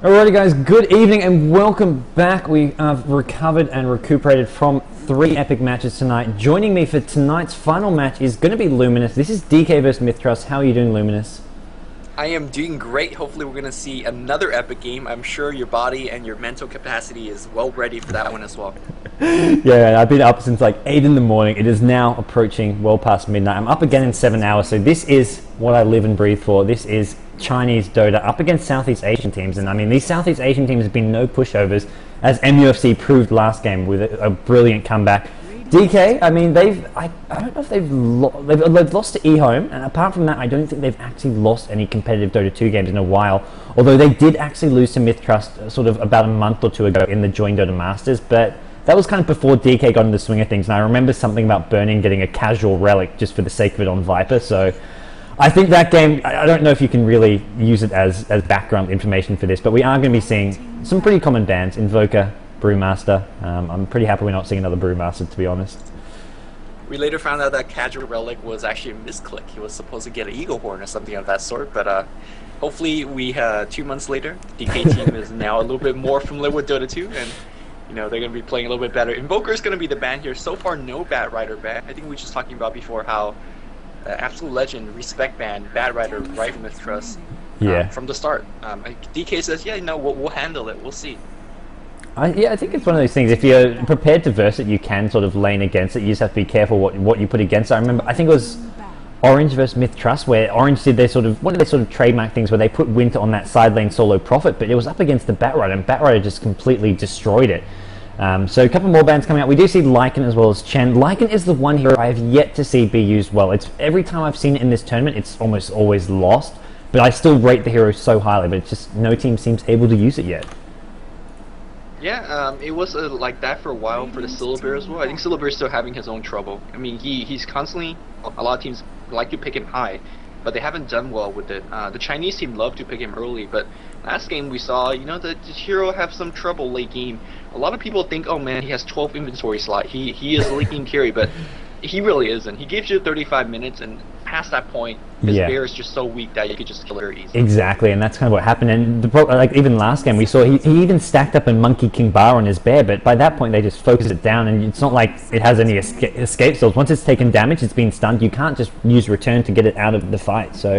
Alrighty guys, good evening and welcome back. We have recovered and recuperated from 3 epic matches tonight. Joining me for tonight's final match is going to be Luminous. This is DK versus Mith.trust. How are you doing, Luminous? I am doing great. Hopefully we're going to see another epic game. I'm sure your body and your mental capacity is well ready for that one as well. Yeah, I've been up since like 8 in the morning. It is now approaching well past midnight. I'm up again in 7 hours, so this is what I live and breathe for. This is Chinese Dota up against Southeast Asian teams, and I mean these Southeast Asian teams have been no pushovers, as MUFC proved last game with a brilliant comeback. DK, I mean I don't know if they've lost to eHome, and apart from that I don't think they've actually lost any competitive Dota 2 games in a while, although they did actually lose to Mith.trust sort of about a month or two ago in the Joint Dota Masters, but that was kind of before DK got in the swing of things, and I remember something about Burning getting a casual relic just for the sake of it on Viper, so I think that game, I don't know if you can really use it as background information for this, but we are going to be seeing some pretty common bans. Invoker, Brewmaster. I'm pretty happy we're not seeing another Brewmaster, to be honest. We later found out that Casual Relic was actually a misclick. He was supposed to get an Eagle Horn or something of that sort, but hopefully 2 months later, DK team is now a little bit more familiar with Dota 2, and you know, they're going to be playing a little bit better. Invoker is going to be the ban here. So far, no Bat Rider ban. I think we were just talking about before how absolute legend, respect ban, Bat Rider, right from Mith.trust from the start. DK says, yeah, you know, we'll handle it. We'll see. Yeah, I think it's one of those things. If you're prepared to verse it, you can sort of lane against it. You just have to be careful what you put against it. I remember, I think it was Orange versus Mith.trust, where Orange did their sort of one of their sort of trademark things where they put Winter on that side lane solo Prophet, but it was up against the Bat Rider, and Bat Rider just completely destroyed it. So a couple more bans coming out. We do see Lycan as well as Chen. Lycan is the one hero I have yet to see be used well. It's every time I've seen it in this tournament, it's almost always lost. But I still rate the hero so highly, but it's just no team seems able to use it yet. Yeah, it was like that for a while for the Syllabear as well. I think Syllabear is still having his own trouble. I mean, he's constantly, a lot of teams like to pick him high, but they haven't done well with it. The Chinese team love to pick him early, but last game we saw, you know, the hero have some trouble late game. A lot of people think, oh man, he has 12 inventory slot. He is late game carry, but he really isn't. He gives you 35 minutes, and past that point, his bear is just so weak that you could just kill it very easily. Exactly, and that's kind of what happened. And like even last game, we saw he even stacked up a Monkey King Bar on his bear, but by that point they just focused it down, and it's not like it has any escape skills. Once it's taken damage, it's been stunned. You can't just use return to get it out of the fight. So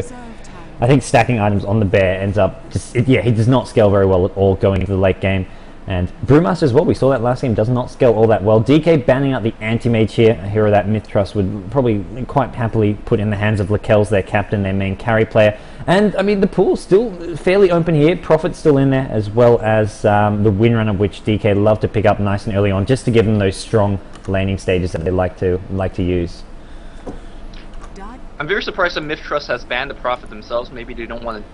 I think stacking items on the bear ends up just he does not scale very well at all going into the late game. And Brewmaster as well, we saw that last game, does not scale all that well. DK banning out the anti-mage here, a hero that Mith.trust would probably quite happily put in the hands of Lakel's, their captain, their main carry player. And I mean, the pool's still fairly open here. Prophet's still in there, as well as the Windrunner, which DK love to pick up nice and early on, just to give them those strong laning stages that they like to use. I'm very surprised that Mith.trust has banned the Prophet themselves. Maybe they don't want to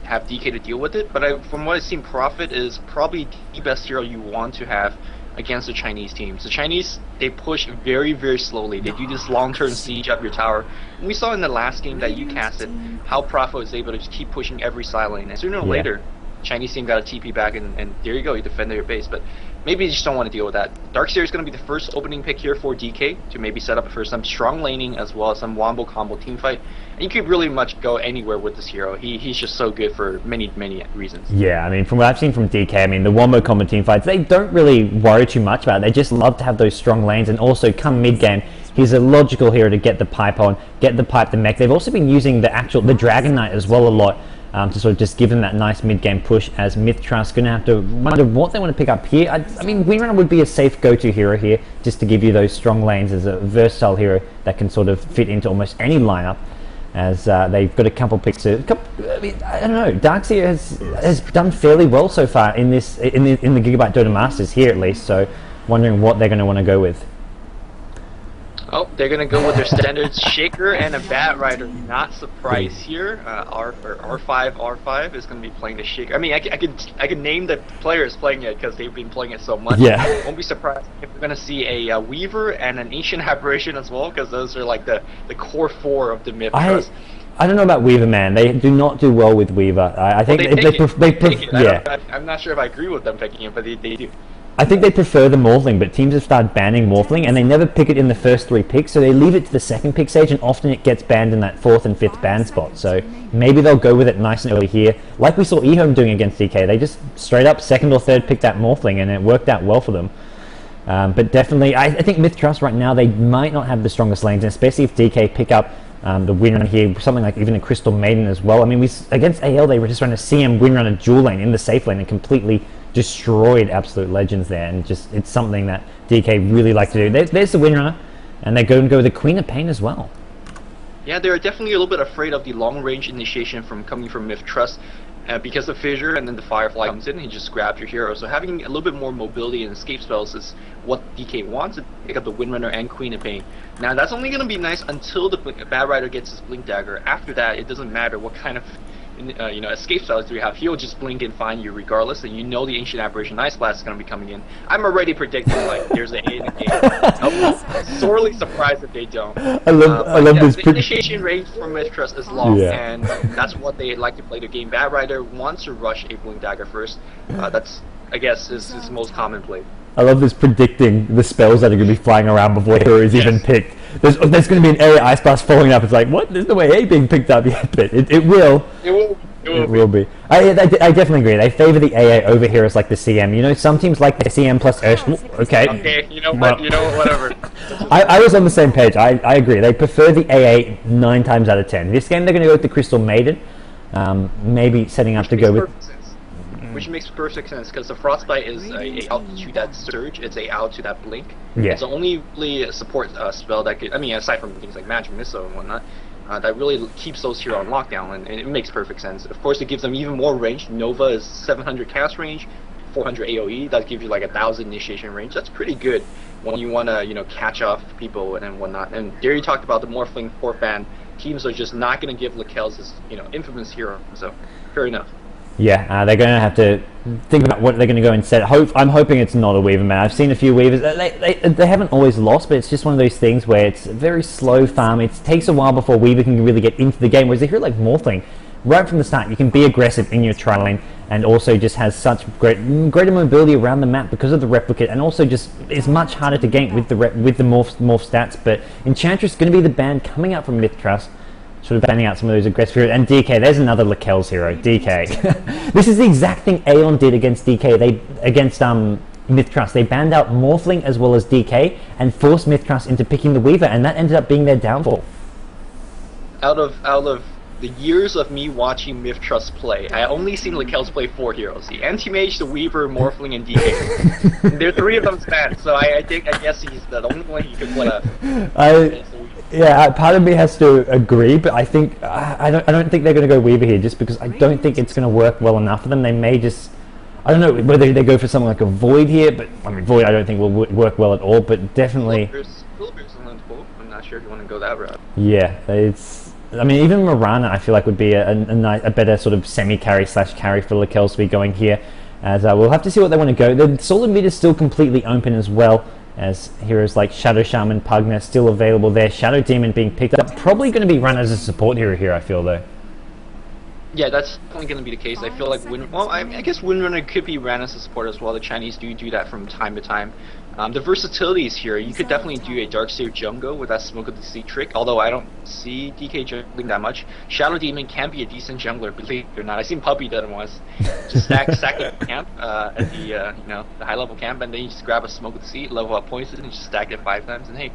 have DK to deal with it, but from what I've seen, Prophet is probably the best hero you want to have against the Chinese teams. The Chinese, they push very, very slowly. They do this long-term siege up your tower. And we saw in the last game that you casted how Prophet was able to just keep pushing every side lane, and sooner or later, Chinese team got a TP back, and there you go, you defended your base. But maybe you just don't want to deal with that. Darkseer is going to be the first opening pick here for DK to maybe set up for some strong laning as well as some wombo combo team fight. And you could really much go anywhere with this hero. He's just so good for many reasons. Yeah, I mean, from what I've seen from DK, I mean, the wombo combo team fights, they don't really worry too much about it. They just love to have those strong lanes, and also come mid-game, he's a logical hero to get the pipe on, get the pipe, the mech. They've also been using the Dragon Knight as well a lot, to sort of just give them that nice mid-game push, as Mith.trust going to have to wonder what they want to pick up here. I mean, Windrunner would be a safe go-to hero here, just to give you those strong lanes as a versatile hero that can sort of fit into almost any lineup, as they've got a couple picks. I mean, I don't know, Darkseer has done fairly well so far in the Gigabyte Dota Masters here at least, so wondering what they're going to want to go with. Oh, they're going to go with their standard Shaker and a Bat Rider. Not surprised here. R5 is going to be playing the Shaker. I mean, I could name the players playing it because they've been playing it so much. Yeah. Won't be surprised if we're going to see a Weaver and an Ancient Aberration as well, because those are like the core 4 of the Mith.trust. I don't know about Weaver, man. They do not do well with Weaver. I think they prefer. Yeah. I'm not sure if I agree with them picking him, but they do. I think they prefer the Morphling, but teams have started banning Morphling, and they never pick it in the first 3 picks, so they leave it to the second pick stage, and often it gets banned in that 4th and 5th ban spot. So maybe they'll go with it nice and early here, like we saw eHome doing against DK. They just straight up 2nd or 3rd pick that Morphling, and it worked out well for them. But definitely, I think Mith.trust right now, they might not have the strongest lanes, and especially if DK pick up the Windrunner here, something like even a Crystal Maiden as well. I mean, against AL, they were just trying to CM Windrunner dual lane in the safe lane and completely destroyed Absolute Legends there, and just it's something that DK really like to do. There's the Windrunner, and they go with the Queen of Pain as well. Yeah, they're definitely a little bit afraid of the long-range initiation coming from Mith.trust. Because the Fissure and then the Firefly comes in, he just grabs your hero. So having a little bit more mobility and escape spells is what DK wants to pick up the Windrunner and Queen of Pain. Now that's only going to be nice until the Bad Rider gets his Blink Dagger. After that, it doesn't matter what kind of escape spells do you have. He'll just blink and find you regardless, and you know the Ancient Apparition Ice Blast is going to be coming in. I'm already predicting like there's an A in the game. I'm sorely surprised if they don't. I love this. The initiation range for Mith.trust is long, and that's what they like to play the game. Bad Rider wants to rush a Blink Dagger first. That's, I guess, is his most common play. I love this predicting the spells that are going to be flying around before hero is even picked. There's going to be an area Ice Blast following up. It's like, what? There's no way A being picked up yet, but it will. It will be. I definitely agree. They favor the AA over heroes like the CM. You know, some teams like the CM plus Ursh. Okay. Okay, you know what? You know, whatever. I was on the same page. I agree. They prefer the AA 9 times out of 10. This game they're going to go with the Crystal Maiden. Maybe setting up to go with... Which makes perfect sense, because the Frostbite is a out to that Surge, it's a out to that Blink. Yeah. It's the only really support spell that could, I mean, aside from things like Magic Missile and whatnot, that really keeps those here on lockdown, and it makes perfect sense. Of course, it gives them even more range. Nova is 700 cast range, 400 AoE, that gives you like 1,000 initiation range. That's pretty good when you want to, catch off people and whatnot. And there you talked about the Morphling 4th ban. Teams are just not going to give Lakel's his, infamous hero, so fair enough. Yeah, they're going to have to think about what they're going to go and set. I'm hoping it's not a Weaver, man. I've seen a few Weavers. They haven't always lost, but it's just one of those things where it's a very slow farm. It takes a while before Weaver can really get into the game, whereas if you're like Morphling, right from the start, you can be aggressive in your tri lane and also just has such greater mobility around the map because of the replicate, and also just is much harder to gank with the morph stats. But Enchantress is going to be the ban coming out from Mith.trust, sort of banning out some of those aggressive heroes. And DK, there's another Lakel's hero, DK. This is the exact thing Aeon did against DK. Against Mith.trust. They banned out Morphling as well as DK and forced Mith.trust into picking the Weaver, and that ended up being their downfall. Out of the years of me watching Mith.trust play, I only seen Lakel's play 4 heroes: the Anti-Mage, the Weaver, Morphling, and DK. There are 3 of them banned, so I guess he's the only one he could play. Yeah, part of me has to agree, but I think I don't think they're going to go Weaver here, just because I don't think it's going to work well enough for them. They may just, I don't know whether they go for something like a Void here, but I mean Void I don't think will work well at all. But definitely, I'm not sure if you want to go that route. Yeah, I mean even Mirana I feel like would be a better sort of semi-carry / carry for Lakel's to be going here. As we'll have to see what they want to go. The Solid Mid is still completely open as well, as heroes like Shadow Shaman, Pugna still available there. Shadow Demon being picked up, probably going to be run as a support hero here, I feel, though. Yeah, that's definitely going to be the case. I feel like I guess Windrunner could be ran as a support as well. The Chinese do that from time to time. The versatility is here. You could definitely do a Darkseer jungle with that Smoke of the Sea trick, although I don't see DK jungling that much. Shadow Demon can be a decent jungler, believe it or not. I seen Puppy done it once. Just stack the camp at the the high level camp, and then you just grab a Smoke of the Sea, level up poison, and just stack it 5 times, and hey,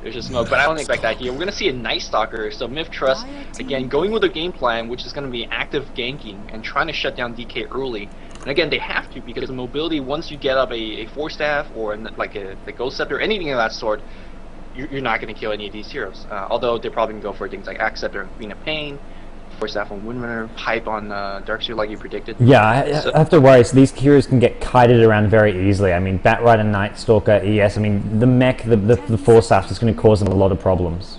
there's just smoke. But I don't expect that here. We're gonna see a Night Stalker. So Mith.trust again going with a game plan, which is gonna be active ganking and trying to shut down DK early. And again, they have to, because the mobility, once you get up a Force Staff or like the Ghost Scepter, anything of that sort, you're not going to kill any of these heroes. Although they're probably going to go for things like Axe Scepter and Queen of Pain, Force Staff on Windrunner, Pipe on Darkseer like you predicted. Yeah, I have to worry. So these heroes can get kited around very easily. I mean, Batrider, Night Stalker, ES, I mean, the mech, the Force Staff is going to cause them a lot of problems.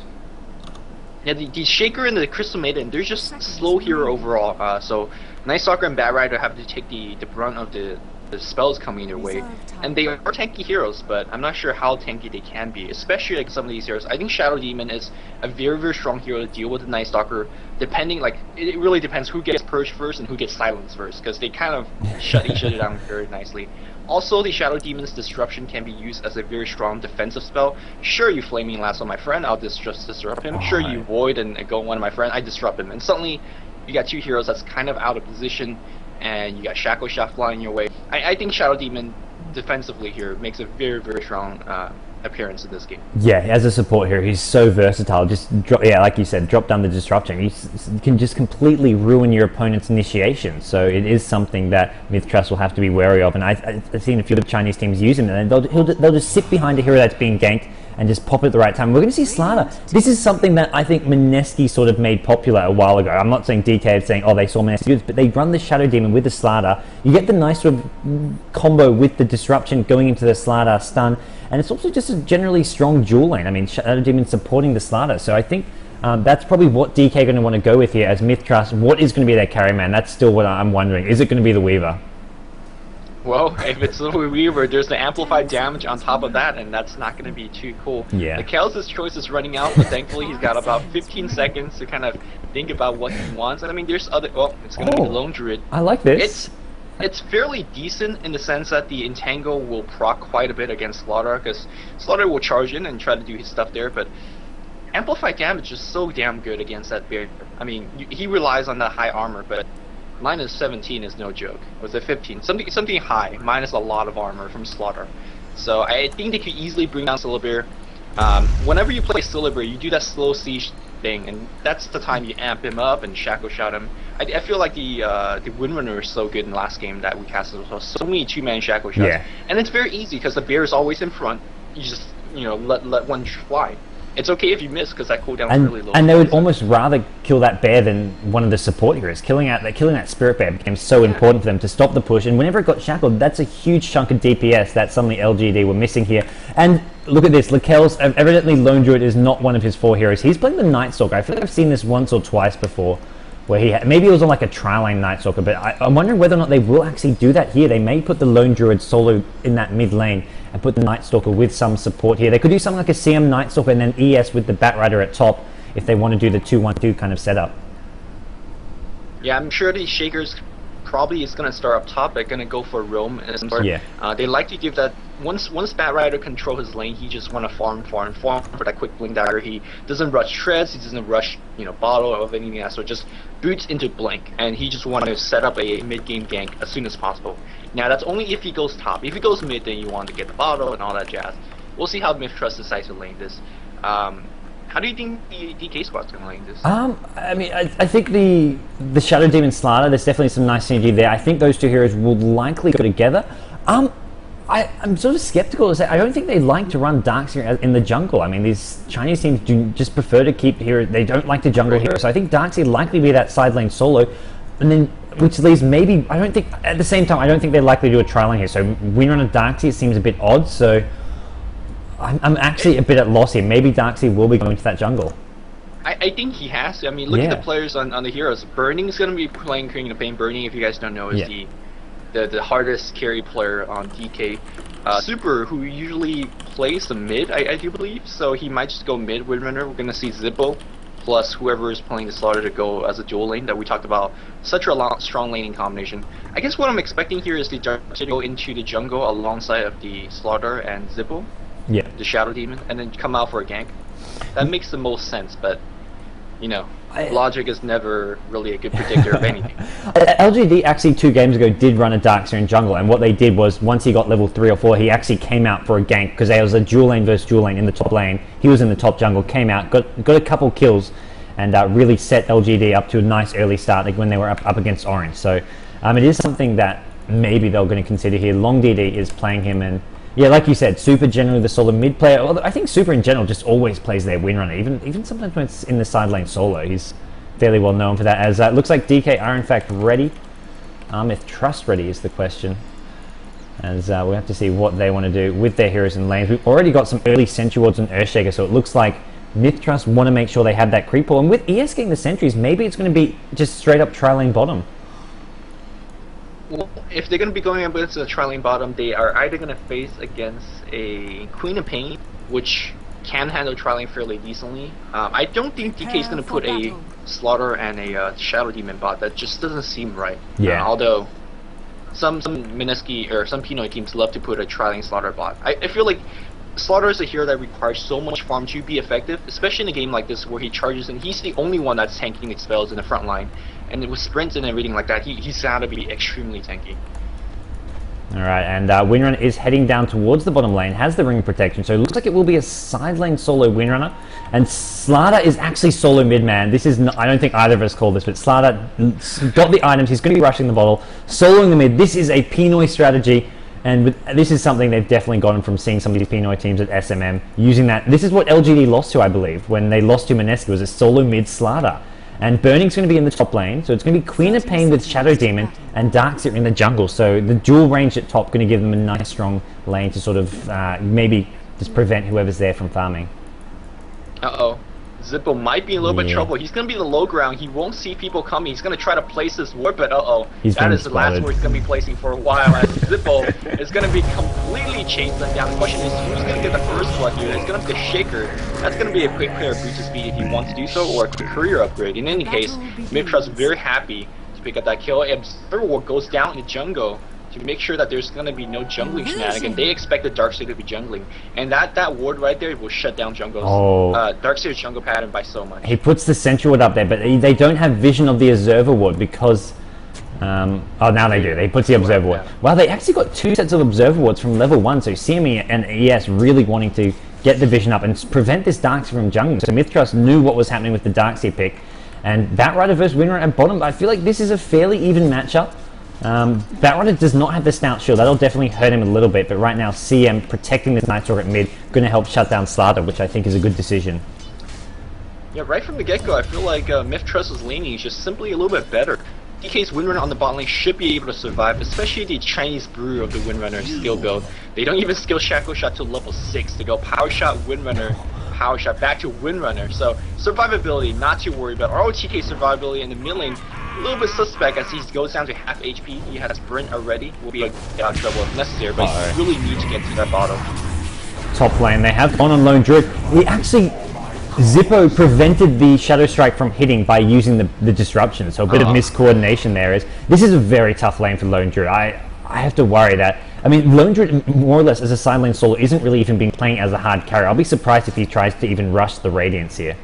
Yeah, the Shaker and the Crystal Maiden, they're just slow hero overall. So Night Stalker and Batrider have to take the brunt of the the spells coming their way. And they are tanky heroes, but I'm not sure how tanky they can be, especially like some of these heroes. I think Shadow Demon is a very, very strong hero to deal with the Night Stalker, depending, like, it really depends who gets purged first and who gets silenced first, because they kind of shut each other down very nicely. Also, the Shadow Demon's Disruption can be used as a very strong defensive spell. Sure, you Flaming Lasso my friend, I'll just disrupt him. Sure, you Void and go one of my friend, I disrupt him. And suddenly, you got two heroes that's kind of out of position, and you got Shackle Shaft flying your way. I think Shadow Demon defensively here makes a very, very strong appearance in this game. Yeah, as a support hero, he's so versatile. Just drop, yeah, like you said, drop down the disruption. He can just completely ruin your opponent's initiation. So it is something that Mith.trust will have to be wary of. And I've seen a few of the Chinese teams use him, and they'll just sit behind a hero that's being ganked and just pop it at the right time. We're going to see Slardar. This is something that I think Mineski sort of made popular a while ago. I'm not saying DK is saying, oh, they saw Mineski do this, but they run the Shadow Demon with the Slardar. You get the nice sort of combo with the disruption going into the Slardar stun, and it's also just a generally strong dual lane. I mean, Shadow Demon supporting the Slardar, so I think that's probably what DK are going to want to go with here as Mith.trust. What is going to be their carry man? That's still what I'm wondering. Is it going to be the Weaver? Well, if it's the Weaver, there's the amplified damage on top of that, and that's not going to be too cool. Yeah. Kel's choice is running out, but thankfully he's got about 15 seconds to kind of think about what he wants. I mean, there's other... Oh, it's going to be the Lone Druid. I like this. It's fairly decent in the sense that the Entangle will proc quite a bit against Slardar, because Slardar will charge in and try to do his stuff there, but amplified damage is so damn good against that bear. I mean, he relies on that high armor, but minus 17 is no joke. Was it 15? Something high, minus a lot of armor from Slardar. So I think they could easily bring down Syllabear. Whenever you play Syllabear, you do that slow siege thing, and that's the time you amp him up and shackle shot him. I feel like the Windrunner is so good in the last game that we casted so many two-man shackle shots. Yeah. And it's very easy because the bear is always in front. You just let one fly. It's okay if you miss because that cooldown is really low. And they would almost rather kill that bear than one of the support heroes. Killing that spirit bear became so important for them to stop the push. And whenever it got shackled, that's a huge chunk of DPS that suddenly LGD were missing here. And look at this, Lakel's evidently Lone Druid is not one of his 4 heroes. He's playing the Night Stalker. I feel like I've seen this once or twice before, where maybe it was on like a trial lane Night Stalker, but I'm wondering whether or not they will actually do that here. They may put the Lone Druid solo in that mid lane and put the Night Stalker with some support here. They could do something like a CM Night Stalker and then ES with the Bat Rider at top if they want to do the 2-1-2 kind of setup. Yeah, I'm sure the Shakers probably is going to start up top. They're going to go for Roam. Yeah. They like to give that, once Bat Rider control his lane, he just want to farm for that quick Blink Dagger. He doesn't rush Treads, he doesn't rush, Bottle or anything else, so just boots into Blink, and he just want to set up a mid-game gank as soon as possible. Now, that's only if he goes top. If he goes mid, then you want to get the Bottle and all that jazz. We'll see how Mith.trust decides to lane this. How do you think the DK squad's going to lane this? I mean, I think the Shadow Demon Slardar, there's definitely some nice synergy there. I think those two heroes will likely go together. I'm sort of skeptical to say, I don't think they like to run Darkseer in the jungle. I mean, these Chinese teams do just prefer to keep heroes. They don't like to jungle heroes. So I think Darkseer likely be that side lane solo. And then, which leaves maybe, at the same time, I don't think they're likely to do a trial lane here. So Windrunner Darkseer seems a bit odd. So I'm actually a bit at loss here. Maybe Darkseer will be going to that jungle. I think he has to. I mean, look at the players on the heroes. Burning is going to be playing King of Pain. Burning, if you guys don't know, is the hardest carry player on DK. Super, who usually plays the mid, I do believe, so he might just go mid Windrunner. We're going to see Zippo plus whoever is playing the Slardar to go as a dual lane that we talked about. Such a strong laning combination. I guess what I'm expecting here is the Dark to go into the jungle alongside of the Slardar and Zippo, the Shadow Demon, and then come out for a gank. That makes the most sense, but logic is never really a good predictor of anything. LGD actually 2 games ago did run a Darkseer in jungle, and what they did was once he got level 3 or 4, he actually came out for a gank because there was a dual lane versus dual lane in the top lane. He was in the top jungle, came out, got a couple kills, and really set LGD up to a nice early start like when they were up against Orange. So it is something that maybe they're going to consider here. Long DD is playing him, and yeah, like you said, Super generally the solo mid player. Although I think Super in general just always plays their Windrunner, even sometimes when it's in the side lane solo. He's fairly well known for that. As it looks like DK are in fact ready. Mith.trust ready is the question. As we have to see what they want to do with their heroes and lanes. We've already got some early Sentry Wards and Earthshaker, so it looks like Mith.trust want to make sure they have that creep pull. And with ES getting the sentries, maybe it's going to be just straight up tri lane bottom. Well, if they're going to be going up against the tri-lane bottom, they are either going to face against a Queen of Pain, which can handle tri-lane fairly decently. I don't think DK is going to put a Slaughter and a Shadow Demon bot. That just doesn't seem right. Yeah. Although some Mineski or some Pinoy teams love to put a tri-lane Slaughter bot. I feel like Slaughter is a hero that requires so much farm to be effective, especially in a game like this where he charges and he's the only one that's tanking his spells in the front line. And with sprints and everything like that, he's got to be extremely tanky. Alright, and Windrunner is heading down towards the bottom lane, has the ring protection, so it looks like it will be a side lane solo Windrunner. And Slaughter is actually solo mid man. This is not, I don't think either of us called this, but Slaughter got the items, he's going to be rushing the bottle, soloing the mid. This is a Pinoy strategy, and this is something they've definitely gotten from seeing some of these Pinoy teams at SMM, using that. This is what LGD lost to, I believe, when they lost to Mineski, was a solo mid Slaughter. And Burning's going to be in the top lane, so it's going to be Queen of Pain with Shadow Demon and Darkseer in the jungle. So the dual range at top going to give them a nice strong lane to sort of maybe just prevent whoever's there from farming. Uh-oh. Zippo might be in a little bit of trouble. He's going to be in the low ground. He won't see people coming. He's going to try to place this ward, but that is the last ward he's going to be placing for a while, as Zippo is going to be completely chasing them down. The question is, who's going to get the first blood here? It's going to be the Shaker. That's going to be a quick player boost of speed if he wants to do so, or a quick career upgrade. In any case, Mith.trust very happy to pick up that kill. Observer Ward goes down in the jungle to make sure that there's going to be no jungling shenanigans. They expect the Darkseer to be jungling, and that ward right there will shut down jungle's Darkseer's jungle pattern by so much. He puts the sentry ward up there, but they don't have vision of the observer ward because oh, now they do. They put the observer ward. Wow, they actually got 2 sets of observer wards from level 1, so CME and ES really wanting to get the vision up and prevent this Darkseer from jungling. So Mith.trust knew what was happening with the Darkseer pick, and Batrider versus Windrunner at bottom. I feel like this is a fairly even matchup. Batrider does not have the Stout Shield. That'll definitely hurt him a little bit, but right now CM protecting this Night Stalker at mid, going to help shut down Slaughter, which I think is a good decision. Yeah, right from the get-go, I feel like Mith.trust's laning is just simply a little bit better. DK's Windrunner on the bot lane should be able to survive, especially the Chinese brew of the Windrunner skill build. They don't even skill Shackle Shot to level 6 to go Power Shot Windrunner, Power Shot back to Windrunner. So survivability, not too worried about. ROTK survivability in the mid lane, a little bit suspect as he goes down to half HP. He has Sprint already, will be out of trouble if necessary, but you really need to get to that bottom. Top lane, they have gone on Lone Druid. He actually, Zippo prevented the Shadow Strike from hitting by using the disruption, so a bit of miscoordination there. This is a very tough lane for Lone Druid. I have to worry that, I mean, Lone Druid more or less as a side lane solo isn't really even being playing as a hard carry. I'll be surprised if he tries to even rush the Radiance here.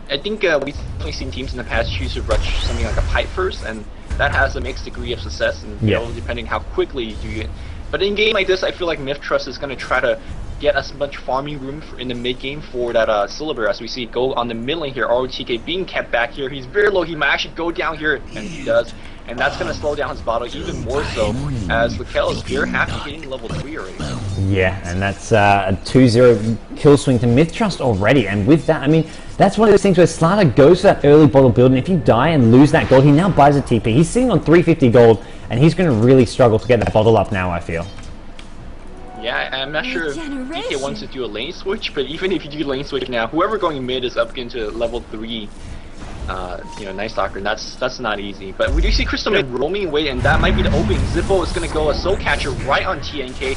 I think we've definitely seen teams in the past choose to rush something like a pipe first, and that has a mixed degree of success, and you know, depending how quickly you do it. But in a game like this, I feel like Mith.trust is going to try to get as much farming room in the mid game for that Syllabur, as we see it go on the mid lane here. ROTK being kept back here. He's very low. He might actually go down here, and he does. And that's going to slow down his bottle even more so, as Lakel is very happy hitting level 3 already. Yeah, and that's a 2-0 kill swing to Mith.trust already. And with that, I mean, that's one of those things where Slaughter goes for that early bottle build, and if you die and lose that gold, he now buys a TP. He's sitting on 350 gold, and he's going to really struggle to get that bottle up now, I feel. Yeah, I'm not sure if DK wants to do a lane switch, but even if you do lane switch now, whoever going mid is up into level 3. You know, Night Stalker, that's not easy. But we do see Crystal Mid roaming away, and that might be the opening. Zippo is going to go a Soul Catcher right on TNK.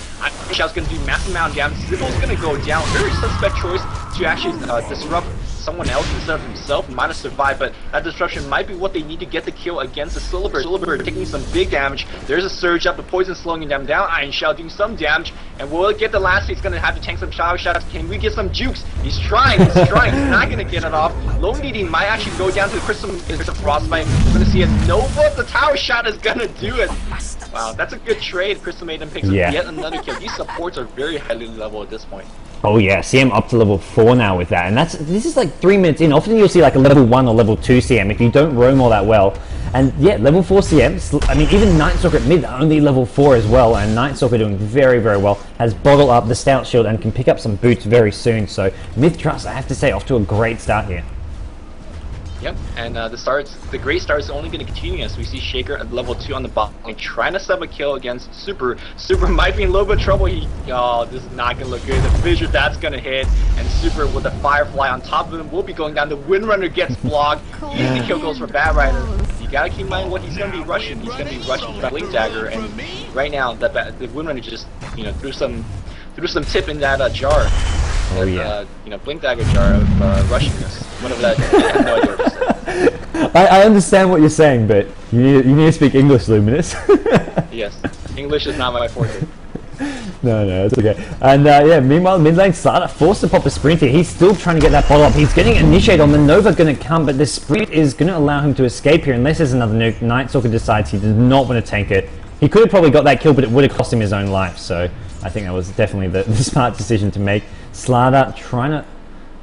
Shout's going to do massive amount of damage. Zippo's going to go down. Very suspect choice to actually disrupt someone else instead of himself. Might have survived, but that disruption might be what they need to get the kill against the Syllabur. Syllabur taking some big damage. There's a surge up, the poison slowing them down. Iron Shell doing some damage, and will it get the last hit? He's going to have to tank some Shadow Shots. Can we get some jukes? He's trying, he's not going to get it off. Lone DD might actually go down to the Crystal Frostbite. We're going to see a Nova. The Tower Shot is going to do it. Wow, that's a good trade. Crystal Maiden picks up yet another kill. These supports are very highly level at this point. Oh yeah, CM up to level 4 now with that, and this is like 3 minutes in. Often you'll see like a level 1 or level 2 CM if you don't roam all that well. And yeah, level 4 CM, I mean even Night Stalker at mid only level 4 as well, and Night Stalker doing very, very well. Has bottle up the Stout Shield and can pick up some boots very soon, so Mith.trust, I have to say, off to a great start here. Yep, and the great start is only going to continue as we see Shaker at level 2 on the bottom lane trying to sub a kill against Super. Super might be in a little bit of trouble. This is not going to look good. The Fissure, that's going to hit, and Super with the Firefly on top of him will be going down. The Windrunner gets blocked. Easy kill goes for Batrider. gotta keep in mind what he's gonna be rushing. He's gonna be rushing for Blink Dagger, and right now the Windrunner just threw some tip in that jar. Oh yeah. Blink Dagger jar of rushingness. Whatever that. I have no idea what to say. I understand what you're saying, but you need to speak English, Luminous. Yes, English is not my forte. No, it's okay. And yeah, meanwhile, mid lane Slada forced to pop a sprint here. He's still trying to get that bottle up. He's getting initiated on the Nova going to come, but the sprint is going to allow him to escape here unless there's another nuke. Nightstalker decides he does not want to tank it. He could have probably got that kill, but it would have cost him his own life. So I think that was definitely the smart decision to make. Slada trying to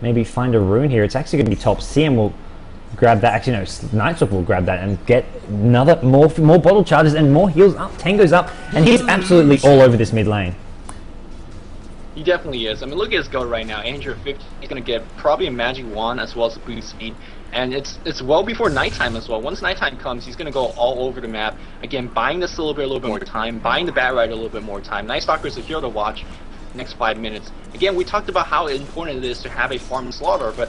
maybe find a rune here. It's actually going to be top. CM will grab that. Actually, no, Nightstalker will grab that and get another more bottle charges and more heals up. Tango's up, and he's absolutely all over this mid lane. He definitely is. I mean, look at his go right now. 850. He's gonna get probably a magic wand as well as a boost speed, and it's well before nighttime as well. Once nighttime comes, he's gonna go all over the map again, buying the Silver Bear a little bit more time, buying the Bat Rider a little bit more time. Nightstalker is a hero to watch. Next 5 minutes. Again, we talked about how important it is to have a farm slaughter, but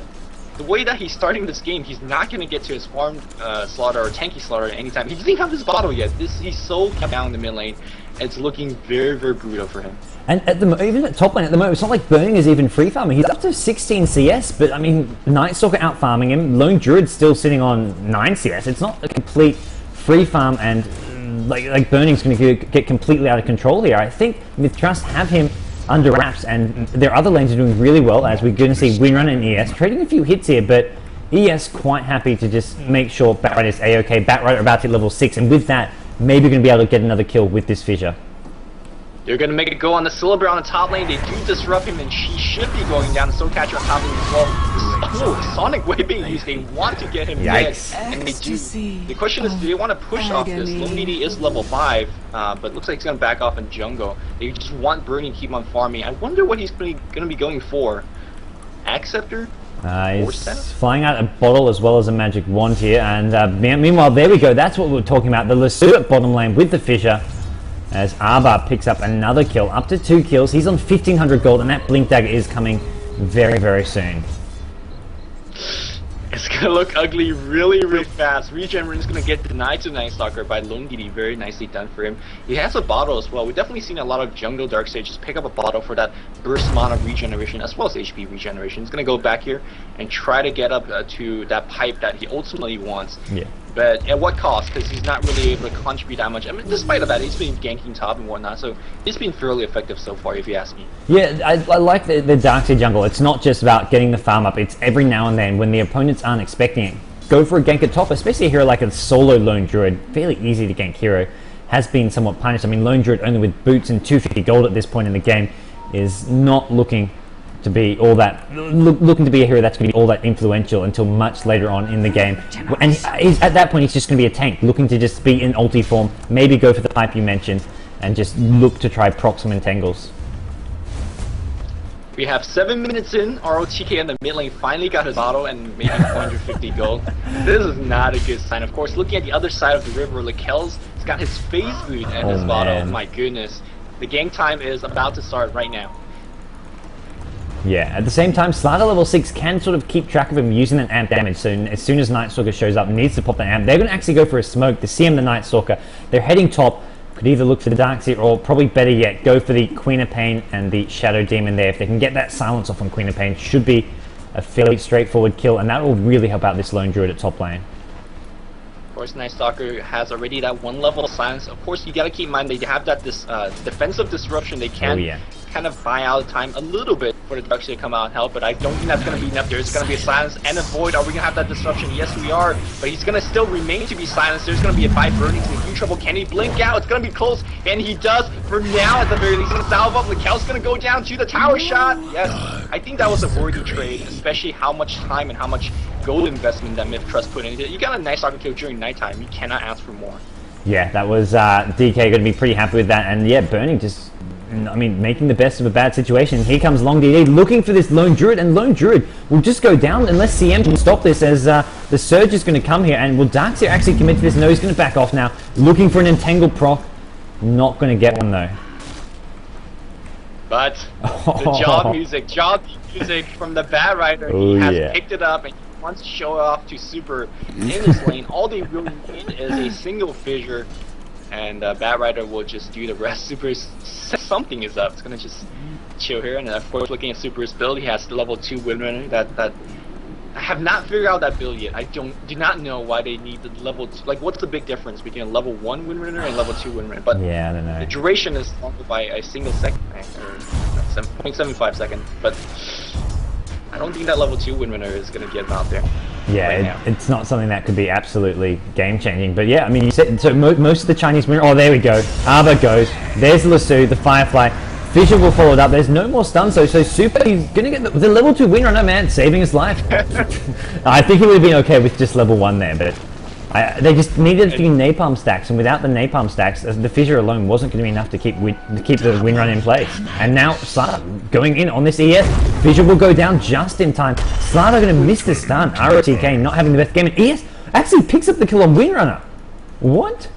the way that he's starting this game, he's not going to get to his farm slaughter or tanky slaughter anytime. He doesn't even have his bottle yet. He's so kept down in the mid lane. It's looking very, very brutal for him. And even at top lane at the moment, it's not like Burning is even free farming. He's up to 16 CS, but I mean, Nightstalker out farming him. Lone Druid's still sitting on 9 CS. It's not a complete free farm, and like Burning's going to get completely out of control here. I think Mith.trust have him under wraps, and their other lanes are doing really well, as we're going to see Windrunner and ES trading a few hits here, but ES quite happy to just make sure Bat Rider is a-okay. Bat Rider about to hit level 6, and with that, maybe going to be able to get another kill with this fissure. They're going to make it go on the Silver on the top lane. They do disrupt him, and she should be going down. The Soul Catcher on top lane as well. Oh, Sonic Wave being used. They want to get him dead, and they do. The question is, do they want to push off this? Luminity is level 5, but looks like he's going to back off in jungle. They just want Burning to keep on farming. I wonder what he's going to be going for. Acceptor? He's flying out a bottle as well as a magic wand here, and meanwhile, there we go. That's what we were talking about. The Lasso at bottom lane with the fissure, as Arba picks up another kill, up to 2 kills. He's on 1500 gold, and that Blink Dagger is coming very, very soon. It's gonna look ugly really, really fast. Regen is gonna get denied to Nightstalker by Lone Giddy. Very nicely done for him. He has a bottle as well. We've definitely seen a lot of jungle dark sages pick up a bottle for that burst amount of regeneration as well as HP regeneration. He's gonna go back here and try to get up to that pipe that he ultimately wants. Yeah. But at what cost? Because he's not really able to contribute that much. I mean, despite of that, he's been ganking top and whatnot, so he's been fairly effective so far, if you ask me. Yeah, I like the Darkseid jungle. It's not just about getting the farm up. It's every now and then, when the opponents aren't expecting it, go for a gank at top, especially a hero like a solo Lone Druid. Fairly easy to gank hero. Has been somewhat punished. I mean, Lone Druid only with boots and 250 gold at this point in the game is not looking to be all that, looking to be a hero that's going to be all that influential until much later on in the game. And at that point, he's just going to be a tank, looking to just be in ulti form, maybe go for the pipe you mentioned, and just look to try proc some entangles. We have 7 minutes in. ROTK in the mid lane finally got his auto and maybe 450 gold. This is not a good sign. Of course, looking at the other side of the river, Lakel's got his phase boot and his bottle. My goodness. The gang time is about to start right now. Yeah, at the same time, Slada level 6 can sort of keep track of him using an amp damage, so as soon as Nightstalker shows up, needs to pop the amp. They're going to actually go for a smoke to CM the Nightstalker. They're heading top, could either look for the Darkseid or probably better yet, go for the Queen of Pain and the Shadow Demon there. If they can get that silence off on Queen of Pain, should be a fairly straightforward kill, and that will really help out this Lone Druid at top lane. Of course, Nightstalker has already that 1 level of silence. Of course, you got to keep in mind they have that defensive disruption. They can kind of buy out time a little bit for the Darkseid to come out and help, but I don't think that's going to be enough. There's going to be a silence and a void. Are we going to have that disruption? Yes, we are, but he's going to still remain to be silenced. There's going to be a 5 Burning. He's in huge trouble. Can he blink out? It's going to be close, and he does for now at the very least. He's going to salve up. Lakel's going to go down to the tower shot. Yes, I think that was a worthy trade, especially how much time and how much gold investment that Mith.trust put into it. You got a Nightstalker kill during nighttime. You cannot ask for more. Yeah, that was DK going to be pretty happy with that, and yeah, Burning just, I mean, making the best of a bad situation. Here comes Long DD looking for this Lone Druid, and Lone Druid will just go down unless CM can stop this, as the Surge is going to come here, and will Darkseid actually commit to this? No, he's going to back off now, looking for an Entangled proc. Not going to get one though. But the job music from the Bat Rider, he has picked it up and wants to show off to Super in this lane. All they really need is a single fissure, and Batrider will just do the rest. Super's something is up. It's gonna just chill here, and of course, looking at Super's build, he has the level 2 windrunner. That I have not figured out that build yet. I do not know why they need the level 2. Like, what's the big difference between a level 1 windrunner and level 2 windrunner? But yeah, I don't know. The duration is longer by a single second, or 0.75 seconds. But I don't think that level 2 windrunner is gonna get him out there. Yeah, it's not something that could be absolutely game-changing. But yeah, I mean, you said so. Most of the Chinese windrunner. Oh, there we go. Arbor goes. There's Lasso, the Firefly. Fissure will follow it up. There's no more stuns though, so Super, he's gonna get the level 2 windrunner, man, saving his life. I think he would have been okay with just level 1 there, but they just needed a few napalm stacks, and without the napalm stacks, the Fissure alone wasn't going to be enough to keep the windrunner in place. And now Slaughter going in on this ES. Fissure will go down just in time. Slaughter going to miss the stun. ROTK not having the best game, and ES actually picks up the kill on windrunner. What?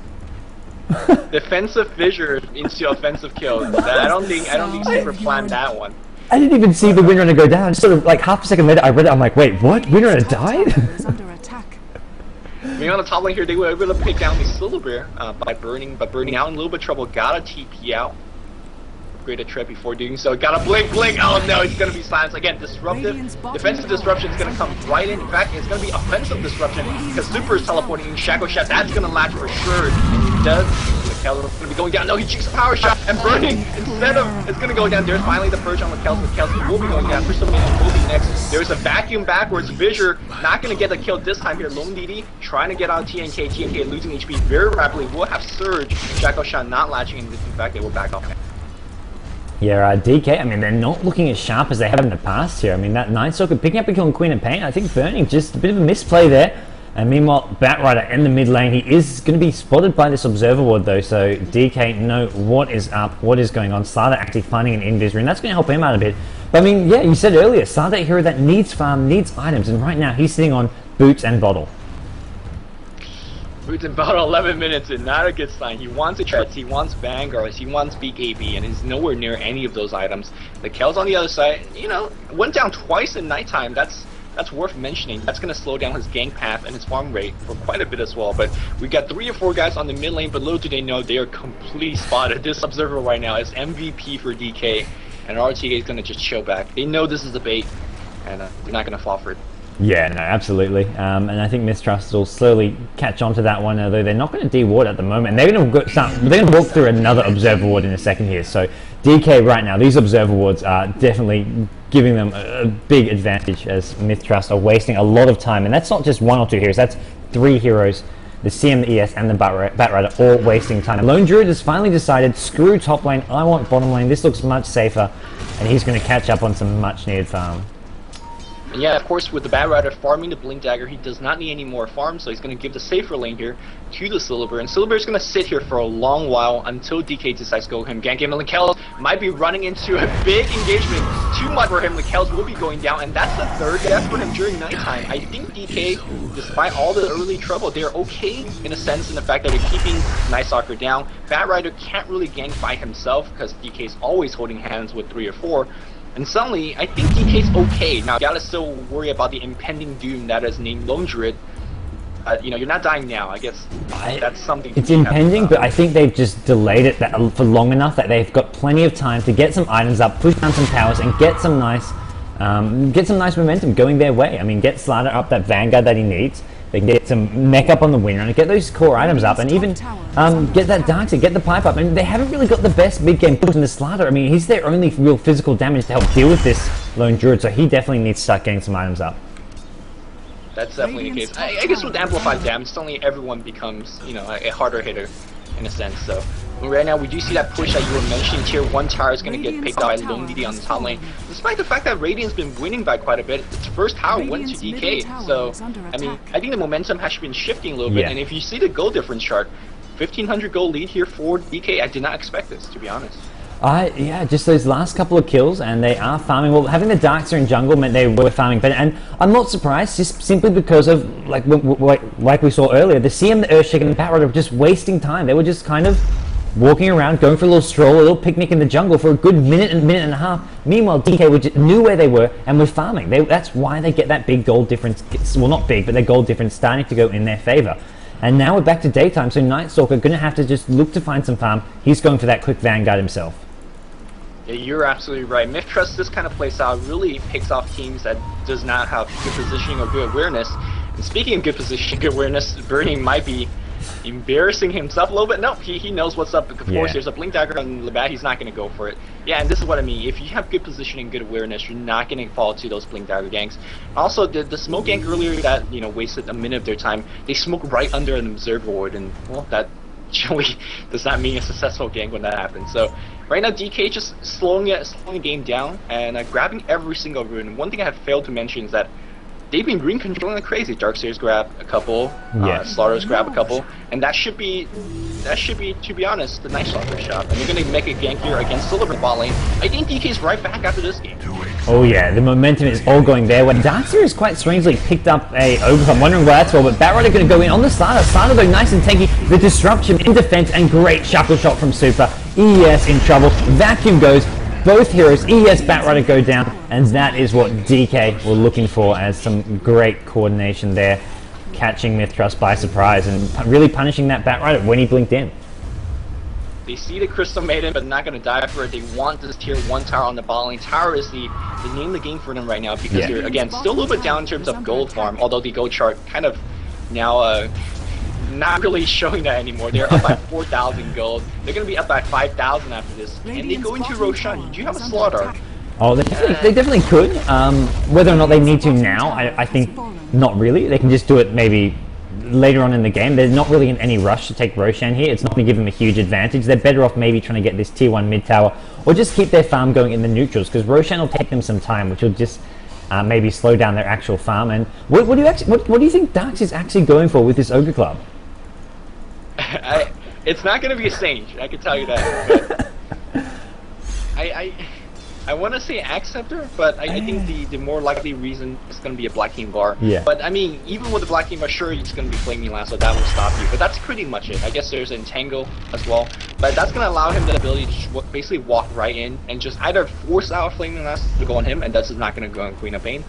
Defensive fissure into offensive kill. I don't think Super planned that one. I didn't even see the windrunner go down. Just sort of like half a second later, I read it. I'm like, wait, what? Windrunner died? Under attack. I mean, on the top lane here, they were able to pick down the Silver Bear by burning out in a little bit of trouble. Got a TP out. Upgraded Tread before doing so. Got a blink. Oh no, it's gonna be silenced again. Disruptive, defensive disruption is gonna come right in. In fact, it's gonna be offensive disruption because Super is teleporting in. Shackle Shot, that's gonna latch for sure. And he does. Mikkel's gonna be going down. No, he cheeks a power shot and burning instead of it's gonna go down. There's finally the purge on Mikkel's. Mikkel's will be going down. Crystal Maiden will be next. There's a vacuum backwards. Fissure not gonna get the kill this time here. Lone DD trying to get out TNK. TNK losing HP very rapidly. Will have Surge. Shackle Shot not latching, and in fact they will back off. Yeah, DK, I mean, they're not looking as sharp as they have in the past here. I mean, that Night Stalker picking up a kill on Queen of Pain, I think burning, just a bit of a misplay there. And meanwhile, Batrider in the mid lane, he is going to be spotted by this Observer Ward though, so DK know what is up, what is going on. Slaughter actually finding an invis ring, that's going to help him out a bit. But I mean, yeah, you said earlier, Slaughter a hero that needs farm, needs items, and right now he's sitting on boots and bottle. Boots and bottle 11 minutes in, not a good sign. He wants a Treads, he wants Vanguards, he wants BKB, and he's nowhere near any of those items. The Kel's on the other side, you know, went down twice in nighttime. That's worth mentioning. That's going to slow down his gank path and his farm rate for quite a bit as well. But we got 3 or 4 guys on the mid lane, but little do they know they are completely spotted. This Observer right now is MVP for DK, and RTK is going to just chill back. They know this is the bait, and they're not going to fall for it. Yeah, no, absolutely. And I think Mith.trust will slowly catch on to that one, although they're not going to de-ward at the moment. They're going to walk through another Observer Ward in a second here. So DK right now, these Observer Wards are definitely giving them a big advantage as Mith.trust are wasting a lot of time. And that's not just 1 or 2 heroes, that's 3 heroes. The CM, the ES, and the Batrider all wasting time. Lone Druid has finally decided, screw top lane, I want bottom lane. This looks much safer. And he's going to catch up on some much needed farm. And yeah, of course, with the Batrider farming the Blink Dagger, he does not need any more farm, so he's going to give the safer lane here to the Silver. And Silver is going to sit here for a long while until DK decides to go him. Gank him, and Mikkel's might be running into a big engagement. Too much for him. Mikkel's will be going down, and that's the 3rd death for him during nighttime. I think DK, despite all the early trouble, they're okay in a sense in the fact that they're keeping Night Stalker down. Batrider can't really gank by himself because DK's always holding hands with 3 or 4. And suddenly, I think DK's okay. Now, you gotta still worry about the impending doom that is named Lone Druid. You know, you're not dying now. I guess that's something. It's impending, but I think they've just delayed it for long enough that they've got plenty of time to get some items up, push down some towers, and get some nice momentum going their way. I mean, get Slaughter up that Vanguard that he needs. They can get some mech up on the windrunner, get those core items up, and even get that Darkseid, get the pipe up. And they haven't really got the best mid-game push in the Slaughter. I mean, he's their only real physical damage to help deal with this Lone Druid, so he definitely needs to start getting some items up. That's definitely the case. I guess with amplified damage, suddenly everyone becomes, you know, a harder hitter in a sense. So right now we do see that push that you were mentioning. Tier 1 tower is going to get picked out by Lone DD on the top lane. Despite the fact that Radiant's been winning by quite a bit, its first tower went to DK. So, I mean, I think the momentum has been shifting a little bit. And if you see the gold difference chart, 1500 gold lead here for DK, I did not expect this, to be honest. Yeah, just those last couple of kills, and they are farming. Well, having the Darkseid in jungle meant they were farming better, and I'm not surprised, just simply because of, like we saw earlier, the CM, the Earthshaker, and the Batrider were just wasting time. They were just kind of walking around, going for a little stroll, a little picnic in the jungle for a good minute and a half. Meanwhile, DK knew where they were and were farming. That's why they get that big gold difference. Well, not big, but their gold difference starting to go in their favor. And now we're back to daytime, so Nightstalker going to have to just look to find some farm. He's going for that quick Vanguard himself. Yeah, you're absolutely right. Mith.trust, this kind of play style really picks off teams that does not have good positioning or good awareness. And speaking of good positioning, good awareness, Burning might be embarrassing himself a little bit. No, he knows what's up. Of course, there's a Blink Dagger on the bat. He's not going to go for it. Yeah, and this is what I mean. If you have good positioning, good awareness, you're not going to fall to those Blink Dagger ganks. Also, the smoke gank earlier that wasted a minute of their time, they smoked right under an observer ward, and well, that actually does not mean a successful gank when that happens. So right now, DK just slowing the game down and grabbing every single rune. One thing I have failed to mention is that they've been rune controlling like crazy. Darkseers grab a couple, Slaughters grab a couple, and that should be, to be honest, the nice Stalker shot. And they're gonna make a gank here against Silver bot lane. I think DK's right back after this game. Oh yeah, the momentum is all going there. When Darkseer strangely strangely picked up a Ogre, I'm wondering where that's for, but Batrider going to go in on the Starter. Starter though nice and tanky. The disruption in defense and great shackle shot from Super. ES in trouble. Vacuum goes. Both heroes, ES, Batrider go down, and that is what DK were looking for, as some great coordination there, catching Mith.trust by surprise and really punishing that Batrider when he blinked in. They see the Crystal Maiden, but not going to die for it. They want this tier 1 tower on the bot lane. Tower is the name of the game for them right now, because they're, again, still a little bit down in terms of gold farm, although the gold chart kind of now not really showing that anymore. They're up by 4,000 gold. They're going to be up by 5,000 after this. And they go into Roshan. Do you have a Slaughter? Oh, they definitely could. Whether or not they need to now, I think not really. They can just do it maybe later on in the game. They're not really in any rush to take Roshan here. It's not going to give them a huge advantage. They're better off maybe trying to get this tier 1 mid tower, or just keep their farm going in the neutrals, because Roshan will take them some time, which will just maybe slow down their actual farm. And what do you think Darks is actually going for with this Ogre Club? It's not going to be a Sage, I can tell you that. I want to say Acceptor, but I think the more likely reason is going to be a Black King Bar. Yeah. But I mean, even with the Black King Bar, sure, it's going to be Flaming Lance, so that will stop you. But that's pretty much it. I guess there's Entangle as well, but that's going to allow him the ability to basically walk right in and just either force out Flaming Lance to go on him, and that's not going to go on Queen of Pain,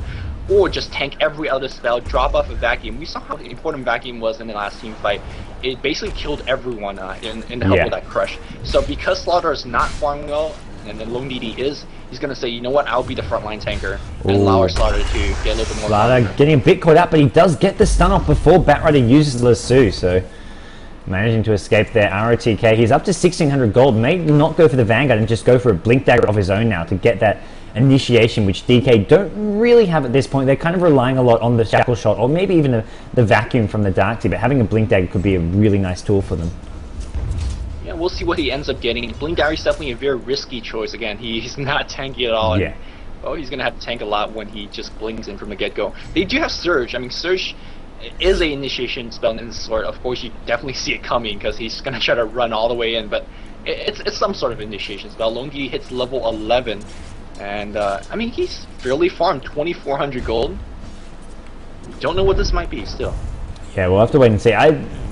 or just tank every other spell, drop off a Vacuum. We saw how important Vacuum was in the last team fight. It basically killed everyone in the help with that crush. So because Slaughter is not farming well, and then Lone DD is, he's going to say, you know what, I'll be the frontline tanker, and allow our Slaughter to get a little bit more. Slaughter getting a bit caught out, but he does get the stun off before Batrider uses Lasso, so managing to escape there. ROTK, he's up to 1,600 gold, may not go for the Vanguard and just go for a Blink Dagger of his own now to get that initiation, which DK don't really have at this point. They're kind of relying a lot on the Shackle Shot, or maybe even the Vacuum from the Dark Tea, but having a Blink Dagger could be a really nice tool for them. Yeah, we'll see what he ends up getting. Blink Dagger is definitely a very risky choice. Again, he's not tanky at all. Yeah. Oh, he's going to have to tank a lot when he just blinks in from the get-go. They do have Surge. I mean, Surge is a initiation spell in this sort. Of course, you definitely see it coming, because he's going to try to run all the way in, but it's some sort of initiation spell. Lone DD hits level 11. And, I mean, he's fairly farmed 2,400 gold. Don't know what this might be still. Yeah, we'll have to wait and see.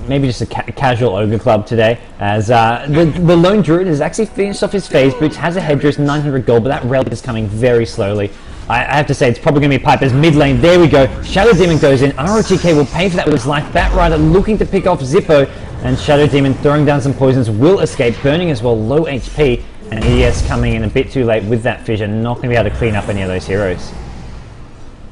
Maybe just a casual Ogre Club today, as the Lone Druid has actually finished off his phase boots, has a headdress, 900 gold, but that relic is coming very slowly. I have to say, it's probably going to be Piper's mid lane. There we go. Shadow Demon goes in. ROTK will pay for that with his life. Batrider looking to pick off Zippo, and Shadow Demon throwing down some poisons will escape. Burning as well, low HP. And ES coming in a bit too late with that fissure, not going to be able to clean up any of those heroes.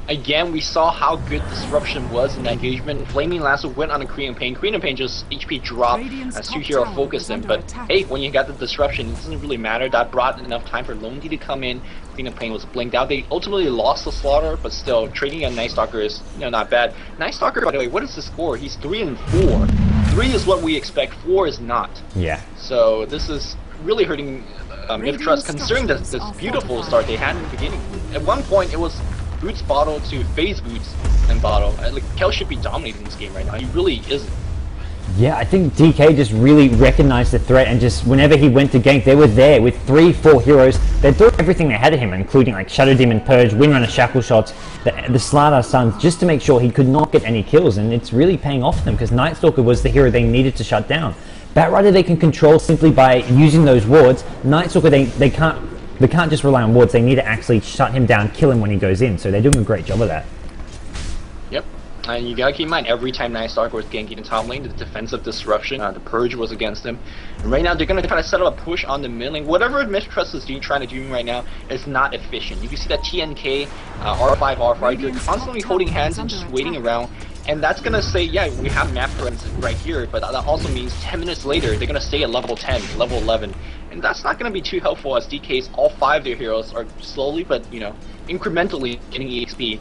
Again, we saw how good Disruption was in that engagement. Flaming Lasso went on a Queen of Pain. Queen of Pain just HP dropped as two hero focused him. But hey, when you got the Disruption, it doesn't really matter. That brought enough time for Lone D to come in. Queen of Pain was blinked out. They ultimately lost the Slaughter, but still, trading a Night Stalker is not bad. Night Stalker, by the way, what is the score? He's 3 and 4. 3 is what we expect, 4 is not. Yeah. So this is really hurting Mith.trust, considering this beautiful start they had in the beginning. At one point, it was Boots Bottle to phase Boots and Bottle. Like, Kel should be dominating this game right now. He really isn't. Yeah, I think DK just really recognized the threat, and just whenever he went to gank, they were there with 3-4 heroes. They threw everything they had at him, including like Shadow Demon, Purge, Windrunner, Shackle Shots, the Slardar Suns, just to make sure he could not get any kills, and it's really paying off for them, because Night Stalker was the hero they needed to shut down. Batrider they can control simply by using those wards. Night Stalker they can't just rely on wards. They need to actually shut him down, kill him when he goes in. So they're doing a great job of that. Yep. And you gotta keep in mind, every time Night Stalker was ganking the top lane, the defensive disruption, the purge was against them. And right now, they're gonna try to set up a push on the mid lane. Whatever Mith.trust is trying to do right now is not efficient. You can see that TNK, R5, R5, they're constantly holding hands and just waiting around. And that's gonna say, yeah, we have map friends right here, but that also means 10 minutes later, they're gonna stay at level 10, level 11. And that's not gonna be too helpful as DK's all 5 of their heroes are slowly, but, you know, incrementally getting EXP.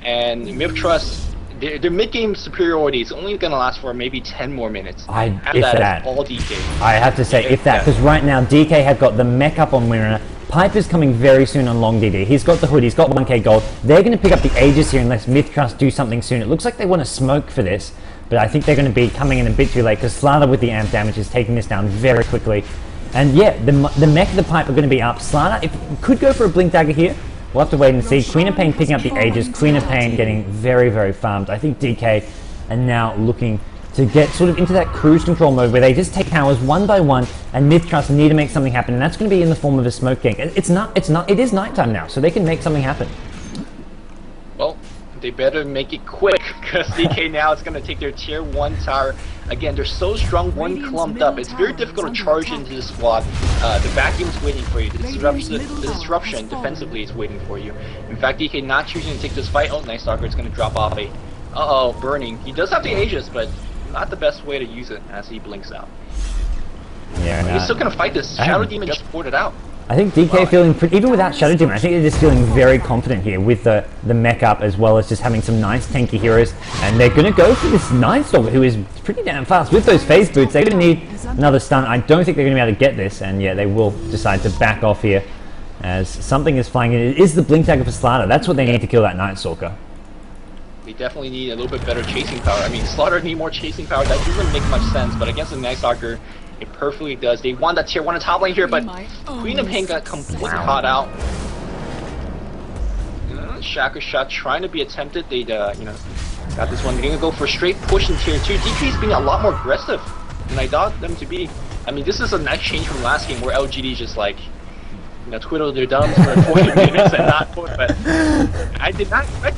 And Mith.trust, their mid-game superiority is only going to last for maybe 10 more minutes. If that. All DK. I have to say, if that, because right now DK have got the mech up on Winner. Piper's coming very soon on long DD. He's got the hood, he's got 1k gold. They're going to pick up the Aegis here unless Mith.trust do something soon. It looks like they want to smoke for this, but I think they're going to be coming in a bit too late because Slaughter with the amp damage is taking this down very quickly. And yeah, the mech of the Pipe are going to be up. Slaughter could go for a Blink Dagger here. We'll have to wait and see. Queen of Pain picking up the Aegis. Queen of Pain getting very, very farmed. I think DK are now looking to get sort of into that cruise control mode where they just take towers one by one, and Mith.trust need to make something happen, and that's going to be in the form of a smoke gank. It is nighttime now, so they can make something happen. Well, they better make it quick, because DK now is going to take their tier 1 tower. Again, they're so strong, one clumped up. It's very difficult to charge into the squad. The vacuum is waiting for you. The disruption defensively is waiting for you. In fact, DK not choosing to take this fight. Oh, Night Stalker is going to drop off a... Uh-oh, burning. He does have the Aegis, but not the best way to use it as he blinks out. Yeah, he's still going to fight this. Shadow Demon just poured it out. I think DK feeling pretty, even without Shadow Demon, I think they're just feeling very confident here with the mech up, as well as just having some nice tanky heroes. And they're going to go for this Night Stalker, who is pretty damn fast. With those phase boots, they're going to need another stun. I don't think they're going to be able to get this, and yeah, they will decide to back off here as something is flying in. It is the Blink Dagger for Slaughter. That's what they need to kill that Night Stalker. They definitely need a little bit better chasing power. I mean, Slaughter need more chasing power. That doesn't make much sense, but against the Night Stalker, it perfectly does. They want that tier 1 top lane here, but Queen of Pain got completely caught out. Shaker shot trying to be attempted. They, got this one. They're gonna go for a straight push in tier 2. DK is being a lot more aggressive than I thought them to be. I mean, this is a nice change from last game where LGD just like, twiddled their thumbs for 40 minutes and not put. But I did not expect